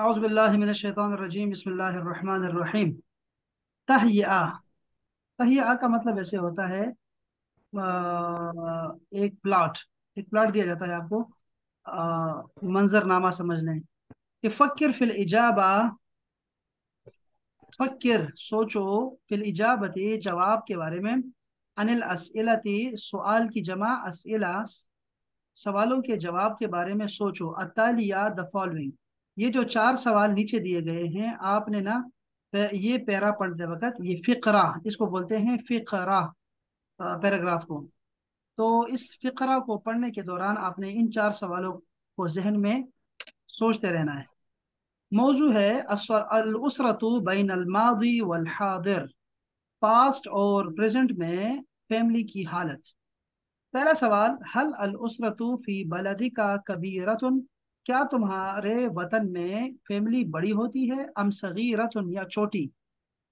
औज़ुबिल्लाहि बिस्मिल्लाहिर्रहमानिर्रहीम। तहय्या। तहय्या का मतलब ऐसे होता है, एक प्लाट। एक प्लाट दिया जाता है आपको, मंजरनामा समझ लें कि फक्र फिल इजाबा। फक्र सोचो, फिल इजाबती जवाब के बारे में, अनिल असइलती सवाल की जमा, असइला सवालों के जवाब के बारे में सोचो। Attalia the following. ये जो चार सवाल नीचे दिए गए हैं आपने ना, ये पैरा पढ़ते वक्त ये फिक्रा इसको बोलते हैं, फिक्रा पैराग्राफ को। तो इस फिक्रा को पढ़ने के दौरान आपने इन चार सवालों को जहन में सोचते रहना है। मौजू है अल उसरतु बैन अल मादी वल हादिर। पास्ट और प्रेजेंट में फैमिली की हालत। पहला सवाल, हल अल उसरतु फी बलदी का कबीरतुन। क्या तुम्हारे वतन में फैमिली बड़ी होती है, अम सगीरतुन या छोटी।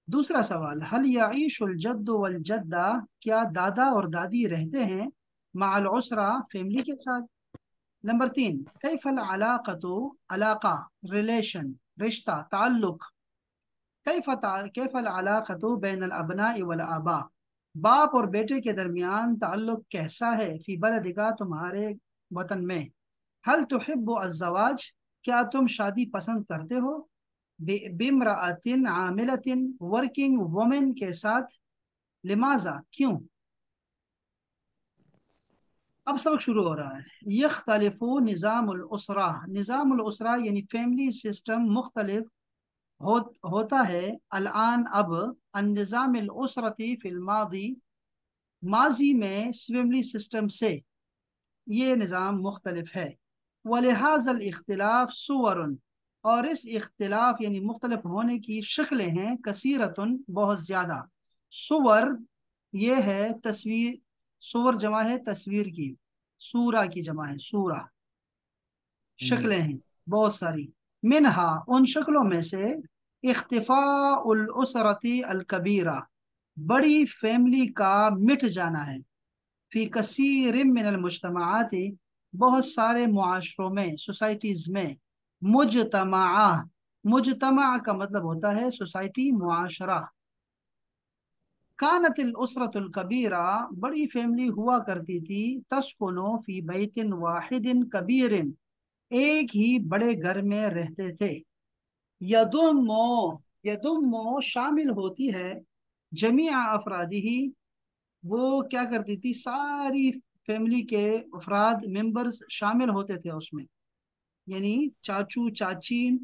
दूसरा सवाल, हल यईशुल जद्दु वल जद्दा। क्या दादा और दादी रहते हैं मअल उसरा फैमिली के साथ। नंबर तीन, कैफल अलाक़तु। अलाक़ा रिलेशन, रिश्ता, ताल्लुक। कैफल अलाक़तु बैन अल अबनाई वल आबा। बाप और बेटे के दरमियान ताल्लुक कैसा है, फी बलदिका तुम्हारे वतन में। हल तुहिब्बु अज़्ज़वाज। क्या तुम शादी पसंद करते हो, बिम्रअतिन आमिलतिन वर्किंग वुमेन के साथ। लिमाजा क्यों। अब सबक शुरू हो रहा है। यख्तलिफु निज़ामुल उसरा। निज़ामुल उसरा यानी फैमिली सिस्टम मुख्तलिफ हो, होता है। अलान अब, अन निज़ामिल उसरती फिल मादी। माजी में फैमिली सिस्टम से ये निज़ाम मुख्तलिफ है। वलिहाज़ल इख्तिलाफ सुवरुन। और इस इख्तिलाफ यानी मुख्तलिफ होने की शक्लें हैं, कसीरतुन बहुत ज़्यादा। सुवर ये है तस्वीर, सुवर जमा है तस्वीर की, सूरा की जमा है सूरा। हम्म। शक्लें हैं बहुत सारी। मिनहा उन शक्लों में से, इख्तिफाउल उसरती अल कबीरा। बड़ी फैमिली का मिट जाना है। फी कसीर मिनल मुज्तमाआति। बहुत सारे मुआशरों में, सोसाइटीज में। मुजतमा। मुजतमा का मतलब होता है सोसाइटी, मुआशरा। कानतिल उसरतुल कबीरा। बड़ी फैमिली हुआ करती थी। तस्कुनो फी बैतिन वाहिदिन कबीरिन। एक ही बड़े घर में रहते थे। यदुम्मो। यदुम्मो शामिल होती है, जमीआ अफरादी ही। वो क्या करती थी, सारी फैमिली के अफराद मेंबर्स शामिल होते थे उसमें। यानी चाचू चाची,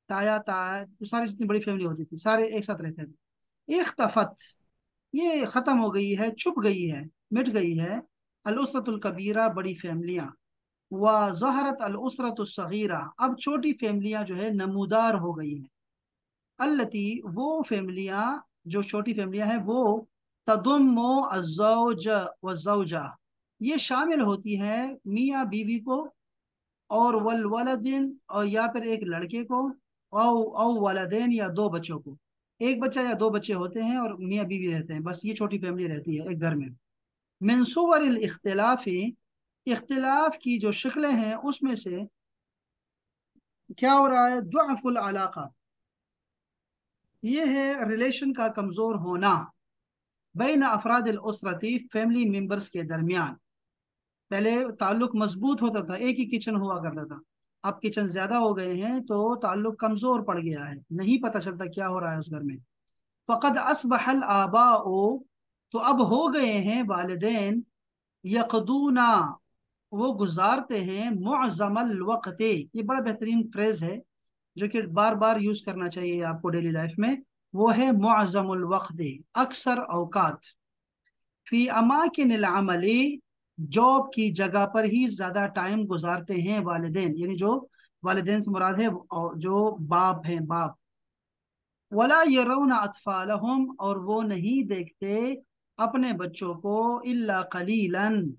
ताया ताया, तो सारी जितनी बड़ी फैमिली होती थी सारे एक साथ रहते थे। इख्तफत ये खत्म हो गई है, छुप गई है, मिट गई है। अल उसरतुल कबीरा बड़ी फैमिलियां। व ज़हरत अल उसरतुल सगीरा। अब छोटी फैमिलियां जो है नमूदार हो गई हैं। अल्लती वो फैमिलियां, जो छोटी फैमिलियां हैं वो, तदुम्मो अज़्ज़ौज व ज़ौजा। ये शामिल होती हैं मियाँ बीवी को, और वल वलदिन, और या फिर एक लड़के को, औ वलदैन या दो बच्चों को। एक बच्चा या दो बच्चे होते हैं और मियाँ बीवी रहते हैं, बस ये छोटी फैमिली रहती है एक घर में। मिन सुवरिल इख्तिलाफी। इख्तिलाफ की जो शक्लें हैं उसमें से क्या हो रहा है, दुअफुल अलाका। ये है रिलेशन का कमजोर होना। बैन अफराद उसरती फैमिली मेंबर्स के दरमियान। पहले ताल्लुक मजबूत होता था, एक ही किचन हुआ करता था। अब किचन ज्यादा हो गए हैं तो ताल्लुक कमजोर पड़ गया है, नहीं पता चलता क्या हो रहा है उस घर में। फ़क़द अस्बहल आबाओ। तो अब हो गए हैं वालिदैन, यक़दूना वो गुजारते हैं, मुअज़्ज़मल वक़्ति। ये बड़ा बेहतरीन फ्रेज है जो कि बार बार यूज करना चाहिए आपको डेली लाइफ में। वो है मुअज़्ज़मुल वक़्ति, अक्सर औकात। फी अमाकिनिल अमली। जॉब की जगह पर ही ज्यादा टाइम गुजारते हैं वालिदैन, यानी जो वालिदैन से मुराद है जो बाप हैं, बाप। वला यरौना अतफालहुम। और वो नहीं देखते अपने बच्चों को, इल्ला कलीलन।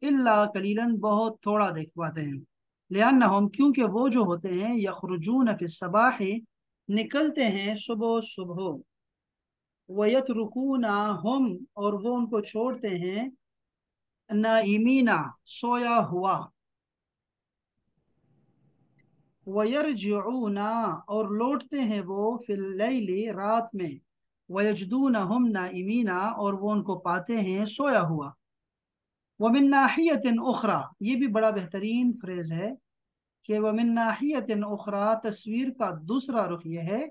इल्ला कलीलन बहुत थोड़ा देख पाते हैं। लिअन्नहुम क्योंकि वो जो होते हैं, यखरुजून फी सबाही निकलते हैं सुबह सुबह। वयतरुकूना हम और वो उनको छोड़ते हैं, नाइमीना सोया हुआ। वयरजिऊना, और लौटते हैं वो, फिल लैली, रात में, वयजदूनहुम नाइमीना, और वो उनको पाते हैं सोया हुआ। वमिन नाहियतिन उखरा, ये भी बड़ा बेहतरीन फ्रेज है कि वमिन नाहियतिन उखरा, तस्वीर का दूसरा रुख यह है।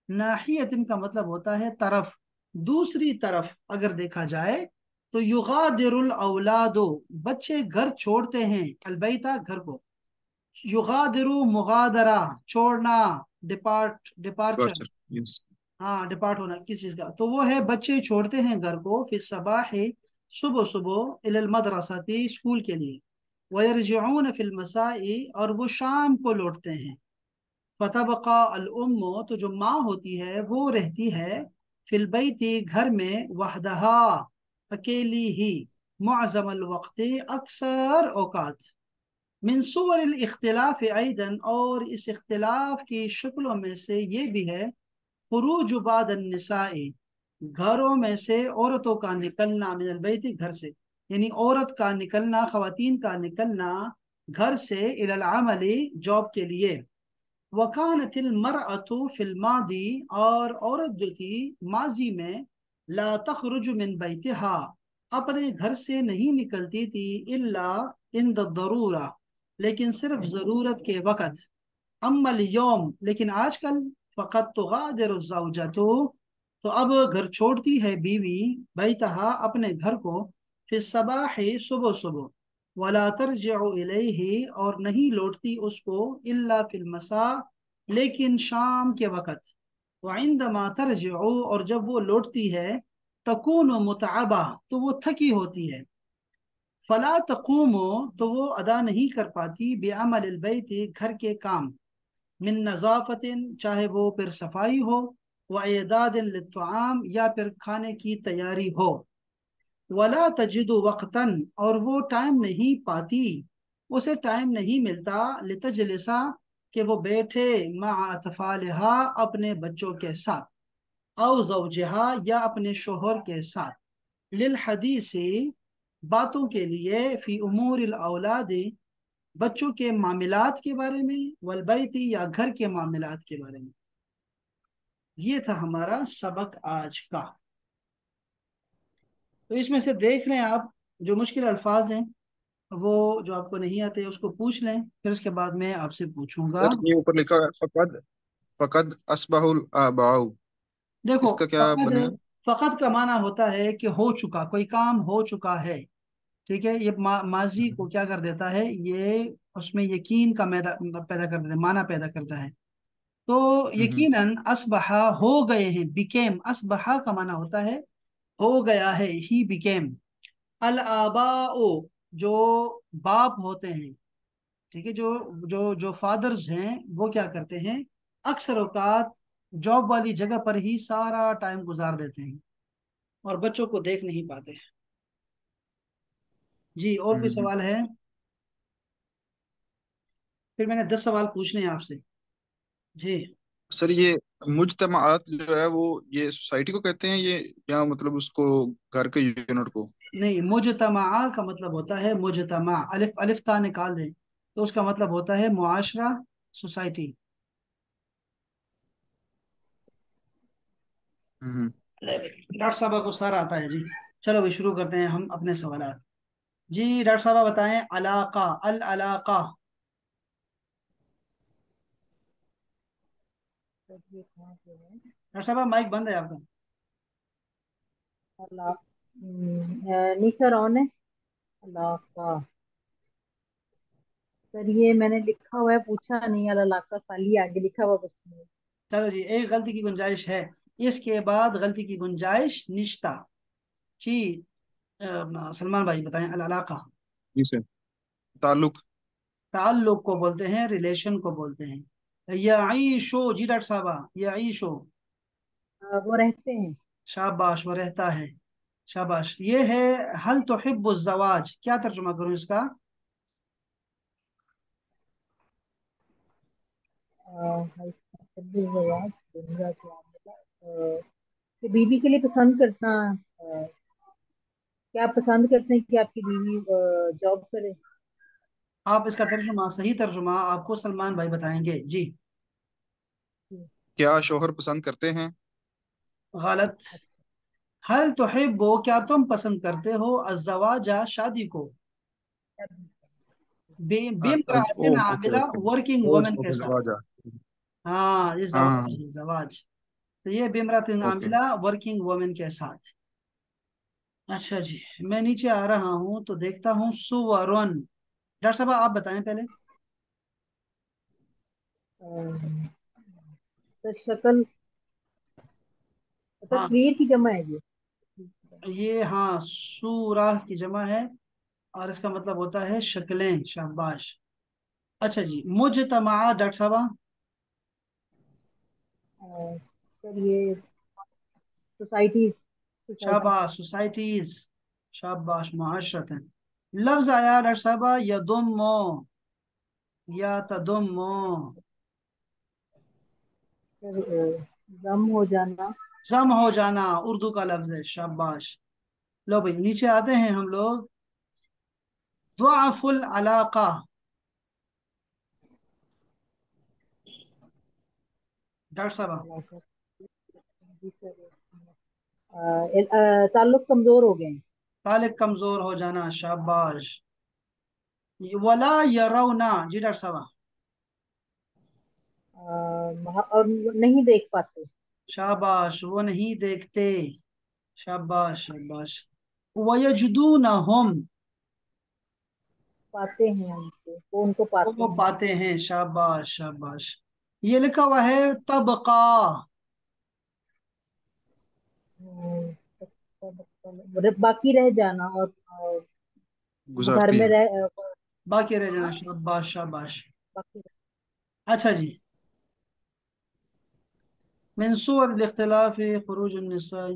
नाहियतिन का मतलब होता है तरफ, दूसरी तरफ अगर देखा जाए तो युगादिरुल औलादो, बच्चे घर छोड़ते हैं, अलबैता घर को। युगादिरु मुगादरा, छोड़ना, डिपार्चर। Torture, yes. हाँ, डिपार्ट होना किस चीज का, तो वो है बच्चे छोड़ते हैं घर को, फिर सबाह, सुबह सुबह, इलल मदरसाती, स्कूल के लिए, वयरजिऊन फिल मसाई, और वो शाम को लौटते हैं। फतबका अल उम्मो, तो जो माँ होती है वो रहती है, फिल बैती, घर में, वहदहा, अकेली ही, मुअज़्ज़म अल वक्ति, अक्सर औकात। मिन सुवर अल इख्तिलाफ ऐदन, और इस इख्तिलाफ की शक्लों में से ये भी है, खुरूज बाद निसाई, घरों में से औरतों का निकलना, मिनल बैती, घर से, यानी औरत का निकलना, खवातीन का निकलना घर से, इलल अमली, जॉब के लिए। वकानतिल मरअतु फिल मादी, और औरत जो थी माजी में, ला तखरुज मिन बैतिहा, अपने घर से नहीं निकलती थी, इल्ला इंद दरूरा, लेकिन सिर्फ जरूरत के वक़्त। अम्मल यौम, लेकिन आजकल, फ़क़त तुगादिरु ज़ौजतु, तो अब घर छोड़ती है बीवी, बैतहा, अपने घर को, फिर सबाही, सुबह सुबह, वला तरजिउ इलैहि, और नहीं लौटती उसको, इल्ला फिल मसा, लेकिन शाम के वक़्त। वइंदमा तरजिउ, और जब वो लौटती है, तकून मुतअबा, तो वो थकी होती है। फला तकूमो, तो वो अदा नहीं कर पाती, बेअमल बैती, घर के काम, मिन नज़ाफ़तिन, चाहे वो फिर सफाई हो, व एदादिन लित्तआम, या फिर खाने की तैयारी हो, वला तजिदु वक्तन, और वो टाइम नहीं पाती, उसे टाइम नहीं मिलता, लितजलिसा, कि वो बैठे, मा अतफालिहा, अपने बच्चों के साथ, औ ज़ौजिहा, या अपने शोहर के साथ, लिल हदीसी, बातों के लिए, फी उमूरिल औलादी, बच्चों के मामलात के बारे में, वल बैती, या घर के मामलात के बारे में। ये था हमारा सबक आज का। तो इसमें से देख लें आप, जो मुश्किल अल्फाज हैं वो, जो आपको नहीं आते उसको पूछ लें, फिर उसके बाद मैं आपसे पूछूंगा। सर ये ऊपर लिखा है फकद, फकद असबाहुल आबाउ, देखो, इसका क्या फकद, बनेगा? फकद का माना होता है कि हो चुका, कोई काम हो चुका है। ठीक है, ये माजी को क्या कर देता है, ये उसमें यकीन का मैदा पैदा कर देता है, माना पैदा करता है। तो हम्म। यकीनन, असबहा, हो गए हैं, बिकेम, असबहा का माना होता है हो गया है, ही बिकेम। अल आबाओ, जो बाप होते हैं, ठीक है, जो जो जो फादर्स हैं, वो क्या करते हैं, अक्सर औकात जॉब वाली जगह पर ही सारा टाइम गुजार देते हैं, और बच्चों को देख नहीं पाते। जी, और कोई हम्म। सवाल है? फिर मैंने 10 सवाल पूछने हैं आपसे। जी। सर ये मुजतमात जो है वो ये सोसाइटी को कहते हैं ये, या मतलब उसको घर के यूनिट को? नहीं, मुजतमा का मतलब होता है, मुजतमा, अलिफ अलिफ ता निकाल दें तो उसका मतलब होता है मुआशरा, सोसाइटी। हम्म। डॉक्टर साहब को सारा आता है जी। चलो भी शुरू करते हैं हम अपने सवाल। जी डॉक्टर साहब बताएं, अलाका, अल अलाका। तो ये कहाँ पे है? डॉक्टर साहब माइक बंद है आपका। अल्लाह, नहीं सर, ऑन है। अल्लाह का, सर ये मैंने लिखा हुआ है, पूछा नहीं। अल्लाह का खाली आगे लिखा हुआ कुछ नहीं। चलो जी, एक गलती की गुंजाइश है, इसके बाद गलती की गुंजाइश निश्ता। जी, सलमान भाई बताएं, अल अलाका। जी सर। ताल्लुक। ताल्लुक को बोलते हैं, रिलेशन को बोलते हैं। यईशो, जी डॉक्टर साहब, यईशो। वो रहते हैं। शाबाश, वो रहता है। शाबाश, ये है। हल तुहिब्बु ज़वाज, क्या तर्जुमा करूं इसका? कि बीवी के लिए पसंद करना, अ, क्या आप पसंद करते हैं कि आपकी बीवी जॉब करे? आप इसका तर्जुमा, सही तर्जुमा आपको सलमान भाई बताएंगे जी। क्या शोहर पसंद करते हैं? गलत। अच्छा। हल तुहिब्बु, क्या तुम पसंद करते हो, अज़्ज़वाजा, शादी को, बिम्राअतिन ओके आमिला, ओके। वर्किंग ओ वुमन इसको के फिर साथ। जवाजा। हाँ ये हाँ जवाज हाँ। है, जवाज। तो ये बिम्राअतिन ओके। आमिला, वर्किंग वुमन के साथ। अच्छा जी, मैं नीचे आ रहा हूँ तो देखता हूँ सुवरुन। डॉक्टर साहब आप बताएं पहले। अम, तो शक्ल, हाँ तस्वीर की जमा है ये। ये, हाँ सूरा की जमा है, और इसका मतलब होता है शक्लें, शाबाश। अच्छा जी, मुजतमा, डॉक्टर साहब। सर ये सोसाइटी, सोसाइटी। शाबाश, सोसाइटीज। शाबाश, मुआशरतन। लफ्ज आया डॉक्टर साहब, यदुम्मो या तदुम्मो। सर गम हो जाना। जम हो जाना, उर्दू का लफ्ज है, शाबाश। लो भाई नीचे आते हैं हम लोग। दुआफुल अलाका, डॉक्टर साहब। जी सर। ताल्लुक कमजोर हो गए हैं। तालिब कमजोर हो जाना, शाबाश। वला यरौना, जी डॉक्टर साहब। और नहीं देख पाते। शाबाश, वो नहीं देखते। शाबाश शाबाश। वयजदूनहुम, पाते हैं उनको, वो उनको पाते वो हैं। पाते हैं, शाबाश शाबाश। ये लिखा हुआ है तबका। हम्म, बाकी रह जाना, और घर गुजरती में है। बाकी रह जाना, शाबाश शाबाश। बाकी अच्छा जी, मिन सुवर इख्तिलाफ खुरूज निसा,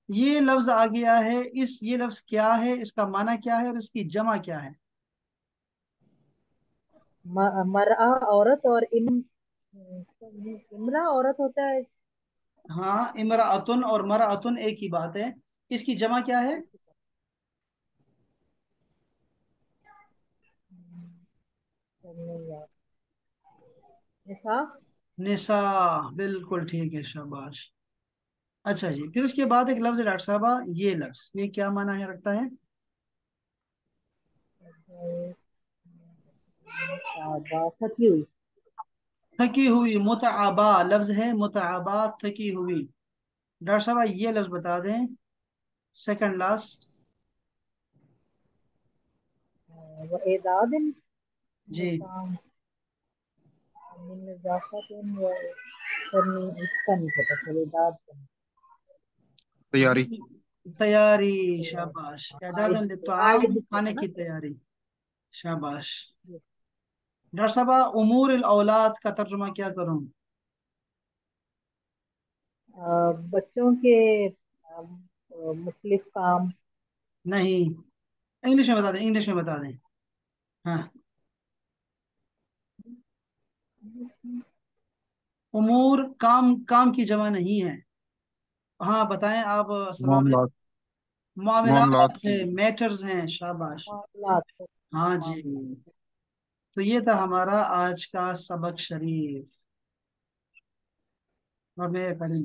ये लफ्ज आ गया है, इस ये लफ्ज क्या है, इसका माना क्या है और इसकी जमा क्या है। मरआ औरत, और इमरा औरत होता है। हाँ, इमराअतुन और मराअतुन एक ही बात है। इसकी जमा क्या है। नहीं यार, निसा। निसा, बिल्कुल ठीक है, शाबाश। अच्छा जी, फिर उसके बाद एक लफ्ज है डॉक्टर साहबा, ये लफ्ज ये क्या माना है रखता है। थकी हुई। थकी हुई, मुतआबा लफ्ज है, मुतआबा, थकी हुई। डॉक्टर साहब ये लफ्ज बता दें, सेकंड लास्ट। वो एदाद जी। मिन इजाफतिन व करनी, इसका नहीं पता सर, इदाद का नहीं। जी, तैयारी। तैयारी, तैयार। शाबाश, आयद, एदादन लित्ताम, आयद खाने होता ना की सर। तैयारी। शाबाश। डॉक्टर साहब उमूर औलाद का तर्जुमा क्या करूं। बच्चों के मुख्तलिफ काम। नहीं, इंग्लिश में बता दें, इंग्लिश में बता दें। हाँ, उमूर काम, काम की जमा नहीं है। हाँ बताएं आप, सलमान भाई। मामलात। मामलात मामलात है, की। मैटर्स हैं, शाबाश। मामलात। हाँ जी। मामलात। तो ये था हमारा आज का सबक शरीफ, और मैं पढ़ी